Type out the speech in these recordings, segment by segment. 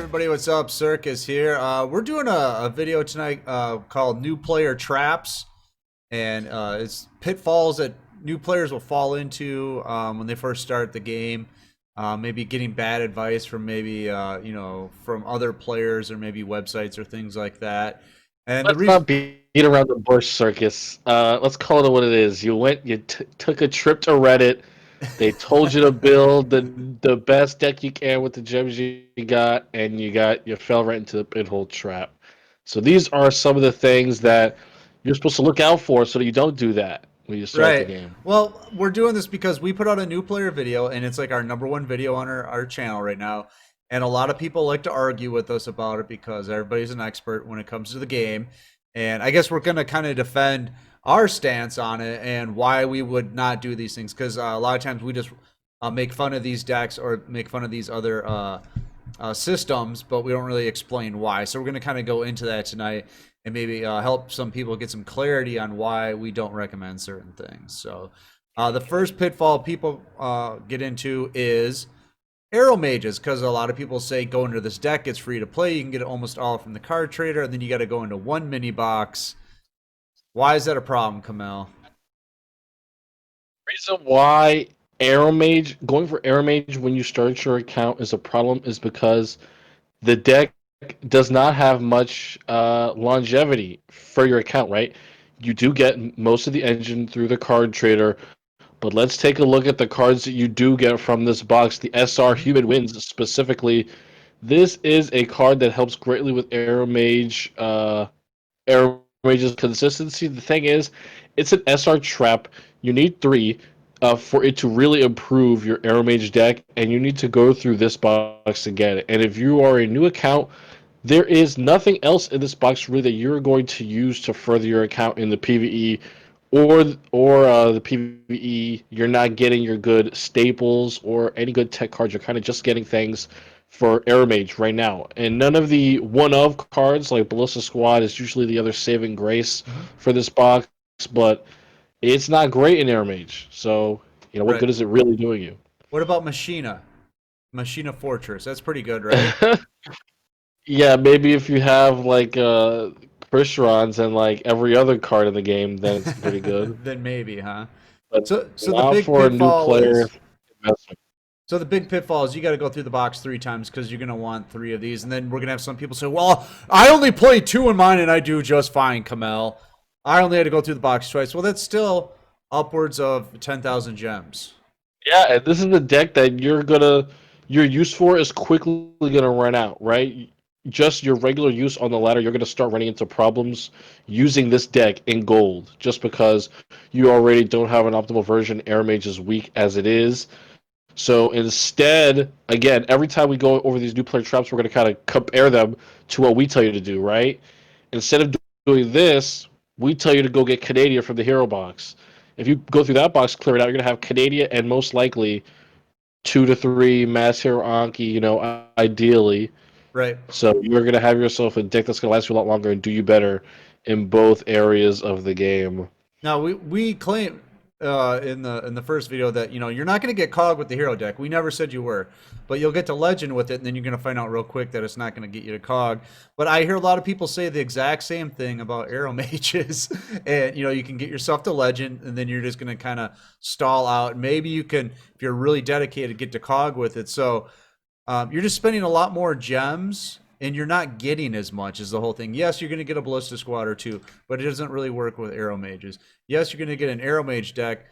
everybody, what's up? Circus here. We're doing a video tonight called New Player Traps, and it's pitfalls that new players will fall into when they first start the game. Maybe getting bad advice from maybe from other players or maybe websites or things like that. And the Let's reason, not beat around the bush, Circus. Let's call it what it is. You took a trip to Reddit. They told you to build the best deck you can with the gems you got, and you fell right into the pinhole trap. So these are some of the things that you're supposed to look out for, so that you don't do that when you start the right? game. Well, we're doing this because we put out a new player video, and it's like our number one video on our channel right now. And a lot of people like to argue with us about it because everybody's an expert when it comes to the game. And I guess we're going to kind of defend our stance on it and why we would not do these things. Because a lot of times we just make fun of these decks or make fun of these other systems, but we don't really explain why. So we're going to kind of go into that tonight and maybe help some people get some clarity on why we don't recommend certain things. So the first pitfall people get into is Aeromages, because a lot of people say go into this deck, it's free to play, you can get it almost all from the card trader, and then you got to go into one mini box. Why is that a problem, Kamel? Reason why Aeromage going for Aeromage when you start your account is a problem is because the deck does not have much longevity for your account, right? You do get most of the engine through the card trader, but let's take a look at the cards that you do get from this box. The SR Mhm. Human Wins specifically. This is a card that helps greatly with Aeromage's consistency. The thing is, it's an SR trap. You need three for it to really improve your Aeromage deck, and you need to go through this box to get it. And if you are a new account, there is nothing else in this box really that you're going to use to further your account in the PvE or the PvE. You're not getting your good staples or any good tech cards. You're kind of just getting things for Aeromage right now. And none of the one of cards like Ballista Squad is usually the other saving grace Mhm. for this box, but it's not great in Aeromage. So, what Right. good is it really doing you? What about Mashina? Mashina Fortress. That's pretty good, right? Yeah, maybe if you have like Krishrons and like every other card in the game, then it's pretty good. Then maybe, huh? But So the not big for a new pitfall player is investment. so the big pitfall is you got to go through the box three times because you're gonna want three of these, and then we're gonna have some people say, "Well, I only play two in mine, and I do just fine, Kamel. I only had to go through the box twice." Well, that's still upwards of 10,000 gems. Yeah, and this is the deck that your use for is quickly gonna run out, right? Just your regular use on the ladder, you're gonna start running into problems using this deck in gold, just because you already don't have an optimal version. Air Mage is weak as it is. So instead, again, every time we go over these new player traps, we're going to kind of compare them to what we tell you to do, right? Instead of doing this, we tell you to go get Canadian from the hero box. If you go through that box, clear it out, you're going to have Canadian and most likely 2 to 3 Mass Hero Anki, ideally. Right. So you're going to have yourself a deck that's going to last you a lot longer and do you better in both areas of the game. Now we claim in the first video that you're not going to get cog with the hero deck. We never said you were, but you'll get to legend with it, and then you're going to find out real quick that it's not going to get you to cog. But I hear a lot of people say the exact same thing about arrow mages, and you can get yourself to legend, and then you're just going to kind of stall out. Maybe you can, if you're really dedicated, get to cog with it. So you're just spending a lot more gems and you're not getting as much as the whole thing. Yes, you're going to get a ballista squad or two, but it doesn't really work with arrow mages. Yes, you're going to get an arrow mage deck,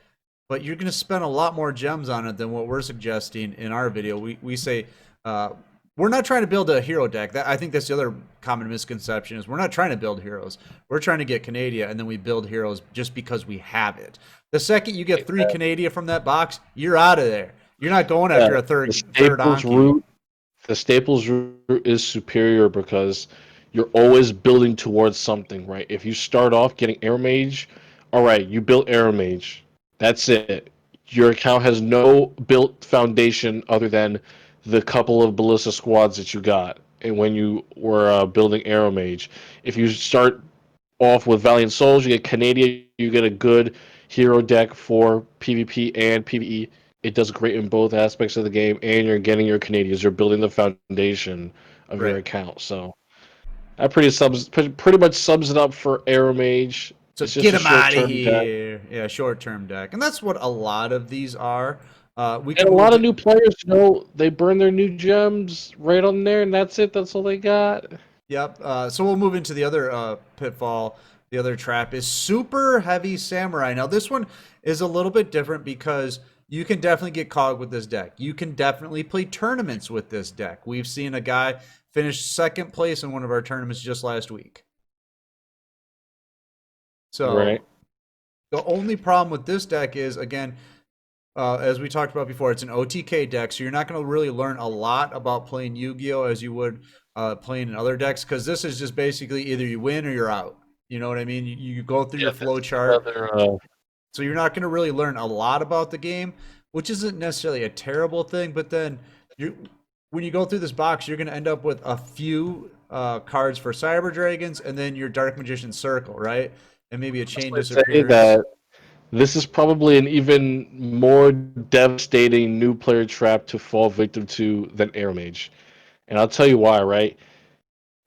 but you're going to spend a lot more gems on it than what we're suggesting in our video. We say we're not trying to build a hero deck. I think that's the other common misconception is we're not trying to build heroes. We're trying to get Canada, and then we build heroes just because we have it. The second you get three Canada from that box, you're out of there. You're not going Yeah, after a the third Staples Anki. route the Staples route is superior because you're always building towards something, right? If you start off getting Air Mage, all right, you built Air Mage. That's it. Your account has no built foundation other than the couple of Ballista squads that you got and when you were building Aero Mage. If you start off with Valiant Souls, you get Canadian, you get a good hero deck for PvP and PvE. It does great in both aspects of the game, and you're getting your Canadians. You're building the foundation of your Right. account. So that pretty much sums it up for Aeromage. So It's just get a him out of short-term deck. here. Yeah, short term deck, and that's what a lot of these are. We And can a move lot of to. new players, they burn their new gems right on there, and that's it. That's all they got. Yep. So we'll move into the other pitfall. The other trap is super heavy samurai. Now this one is a little bit different because you can definitely get cog with this deck. You can definitely play tournaments with this deck. We've seen a guy finish second place in one of our tournaments just last week. Right. So the only problem with this deck is, again, as we talked about before, it's an OTK deck, so you're not going to really learn a lot about playing Yu-Gi-Oh as you would playing in other decks, because this is just basically either you win or you're out. You know what I mean? You go through Yeah, your this flow is chart, another. so you're not going to really learn a lot about the game, which isn't necessarily a terrible thing. But then you, when you go through this box, you're going to end up with a few cards for Cyber Dragons, and then your Dark Magician Circle, right? And maybe a That's Chain why I say Disappearance. that this is probably an even more devastating new player trap to fall victim to than Aeromage. And I'll tell you why, right?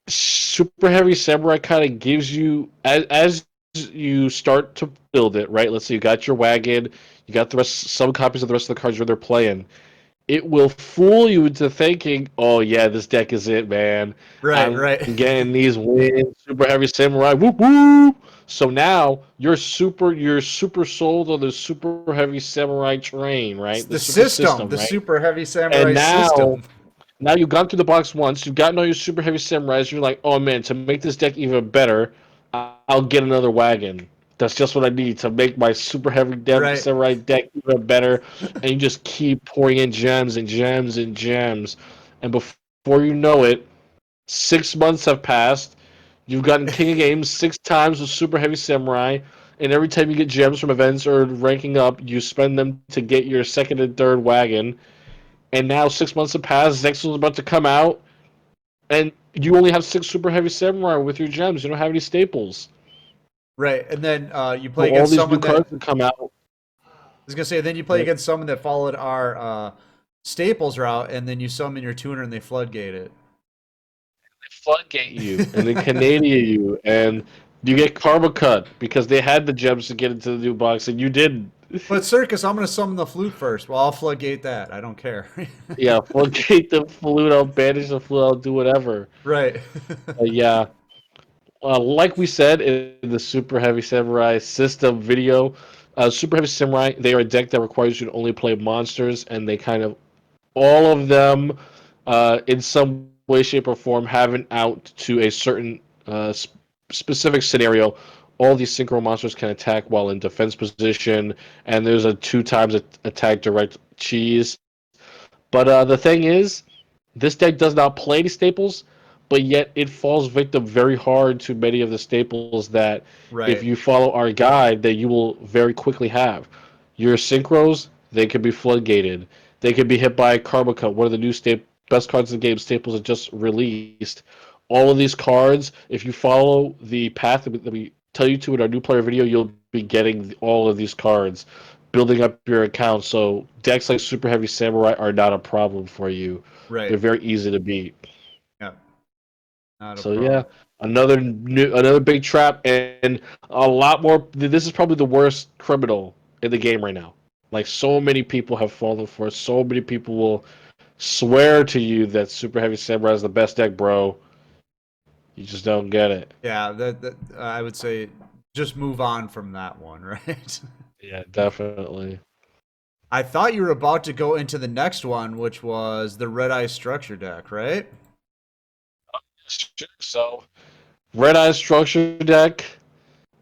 Super Heavy Samurai kind of gives you, as you start to build it, right? Let's say you got your wagon, you got the rest, some copies of the rest of the cards they're playing. It will fool you into thinking, oh yeah, this deck is it, man. Right, I'm right. getting these wins, Super Heavy Samurai, whoop whoop. So now you're super sold on the Super Heavy Samurai train, right? The The super system, system, the right? super heavy And samurai now system. now you've gone through the box once, you've gotten all your super heavy samurais, you're like, oh man, to make this deck even better, I'll get another wagon. That's just what I need to make my super heavy Right, samurai deck even better. And you just keep pouring in gems and gems and gems. And before you know it, 6 months have passed. You've gotten King of Games 6 times with super heavy samurai. And every time you get gems from events or ranking up, you spend them to get your second and third wagon. And now 6 months have passed. Zexal's about to come out, and you only have six super heavy samurai with your gems. You don't have any staples. right. And then you So play all against these new someone that cards that come out, I was gonna say. Then you play right? against someone that followed our staples route, and then you summon your tuner and they floodgate it. They floodgate you and they Canadian you, and you get karma cut because they had the gems to get into the new box and you didn't. But Circus, I'm gonna summon the flute first. Well, I'll floodgate that. I don't care. Yeah, floodgate the flute, I'll banish the flute, I'll do whatever. Right. Yeah, like we said in the Super Heavy Samurai system video, Super Heavy Samurai, they are a deck that requires you to only play monsters, and they kind of all of them, in some way, shape, or form, have an out to a certain specific scenario. All these synchro monsters can attack while in defense position, and there's a two times attack direct cheese. But the thing is, this deck does not play any staples, but yet it falls victim very hard to many of the staples that, if Right. you follow our guide, that you will very quickly have. Your synchros, they can be floodgated. They can be hit by Karma Cut, one of the new best cards in the game. Staples are just released. All of these cards, if you follow the path that we tell you to in our new player video, you'll be getting all of these cards, building up your account. So decks like Super Heavy Samurai are not a problem for you. They're Right. very easy to beat. Yeah. Not a So yeah, problem. another big trap, and a lot more. This is probably the worst criminal in the game right now. Like, so many people have fallen for it. So many people will swear to you that Super Heavy Samurai is the best deck, bro. You just don't get it. Yeah. That I would say just move on from that one. Right. Yeah, definitely. I thought you were about to go into the next one, which was the RedEye structure deck, right? So, RedEye structure deck,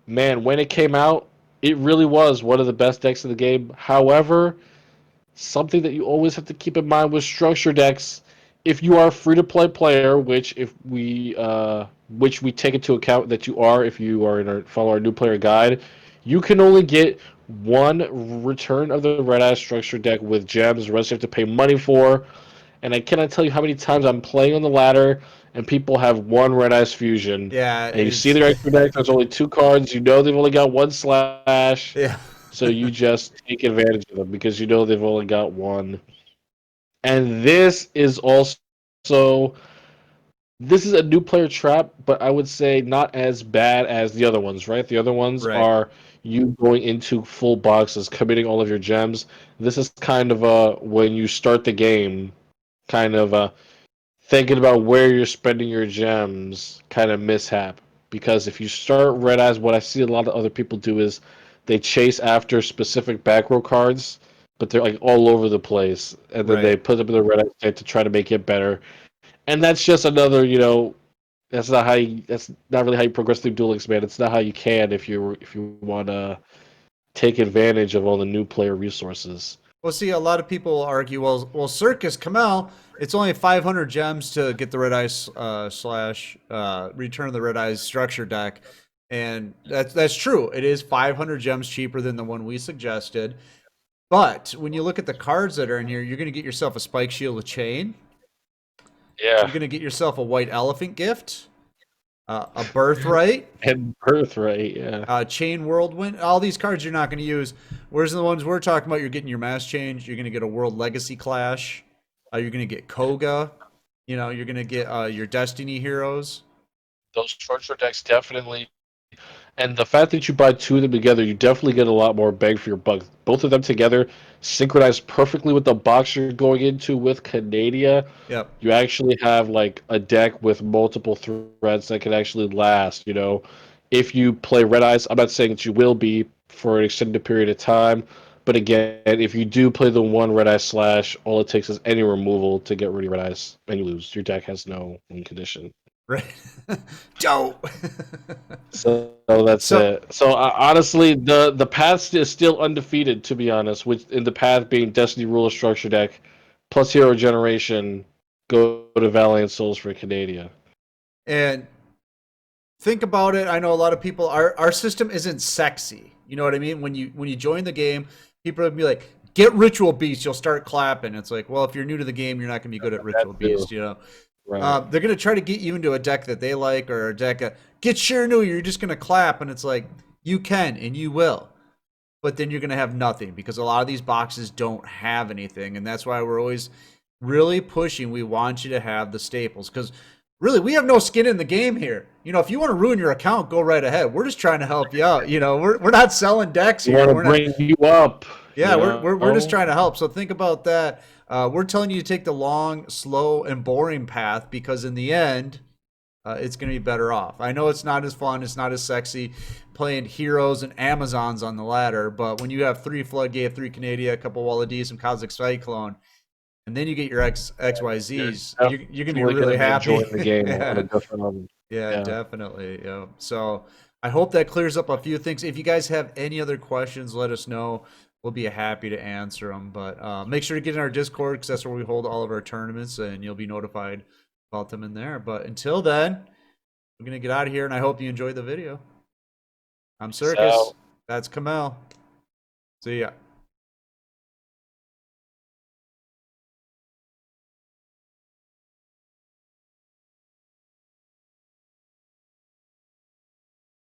man, when it came out, it really was one of the best decks in the game. However, something that you always have to keep in mind with structure decks, if you are a free to play player, which we take into account that you are if you are in our follow our new player guide, you can only get one return of the red eye structure deck with gems. The rest you have to pay money for. And I cannot tell you how many times I'm playing on the ladder and people have one red eyes fusion, Yeah. and you see It's their extra deck. There's only two cards. You know they've only got one slash. yeah. So you just take advantage of them because you know they've only got one. And this is also this is a new player trap, but I would say not as bad as the other ones, right? The other ones Right. are you going into full boxes, committing all of your gems. This is kind of a when you start the game, kind of thinking about where you're spending your gems kind of mishap. Because if you start Red Eyes, what I see a lot of other people do is they chase after specific back row cards, but they're like all over the place, and then they Right. put them in the Red Eyes deck to try to make it better. And that's just another, that's not how you. That's not really how you progress through Duel Links, man. It's not how you can if you want to take advantage of all the new player resources. Well, see, a lot of people argue, Circus Kamel, it's only 500 gems to get the Red Eyes slash Return of the Red Eyes structure deck, and that's true. It is 500 gems cheaper than the one we suggested. But when you look at the cards that are in here, you're going to get yourself a Spike Shield with Chain. You're Yeah, going to get yourself a White Elephant gift, a Birthright, and Birthright. Yeah, Chain Whirlwind. All these cards you're not going to use. Whereas the ones we're talking about, you're getting your Mass Change. You're going to get a World Legacy Clash. You're going to get Koga. You're going to get your Destiny Heroes. those structure decks definitely. And the fact that you buy two of them together, you definitely get a lot more bang for your buck. Both of them together synchronize perfectly with the box you're going into with Canada. Yep. You actually have like a deck with multiple threads that can actually last. If you play Red Eyes, I'm not saying that you will be for an extended period of time, but again, if you do play the one Red Eye slash, all it takes is any removal to get rid of Red Eyes, and you lose. Your deck has no win condition. Right. Dope. So that's So it. So honestly, the path is still undefeated, to be honest. With in the path being Destiny Ruler Structure deck, plus Hero Generation, go to Valiant Souls for Canada. and think about it. I know a lot of people. Our system isn't sexy. You know what I mean? When you join the game, people will be like, "Get Ritual Beast." You'll start clapping. It's like, well, if you're new to the game, you're not going to be good at That Ritual too. Beast. Right. They're going to try to get you into a deck that they like or a deck that get Shiranu. You're just going to clap, and it's like you can and you will, but then you're going to have nothing because a lot of these boxes don't have anything, and that's why we're always really pushing. We want you to have the staples because really we have no skin in the game here. If you want to ruin your account, go right ahead. We're just trying to help you out. We're not selling decks We here. want to We're not. bring you up, Yeah, we're just trying to help. So think about that. We're telling you to take the long, slow, and boring path because in the end, it's going to be better off. I know it's not as fun, it's not as sexy playing heroes and Amazons on the ladder, but when you have 3 Floodgate, 3 Canada, a couple Walladees, some Kha'Zix Cyclone, and then you get your XYZs, you're going to be Definitely really gonna be happy. enjoying the game on a Yeah. different level. Yeah, Yeah. definitely. Yeah. So I hope that clears up a few things. If you guys have any other questions, let us know. We'll be happy to answer them. But make sure to get in our Discord because that's where we hold all of our tournaments, and you'll be notified about them in there. But until then, we're gonna get out of here, and I hope you enjoyed the video. I'm So. Circus. That's Kamel. See ya.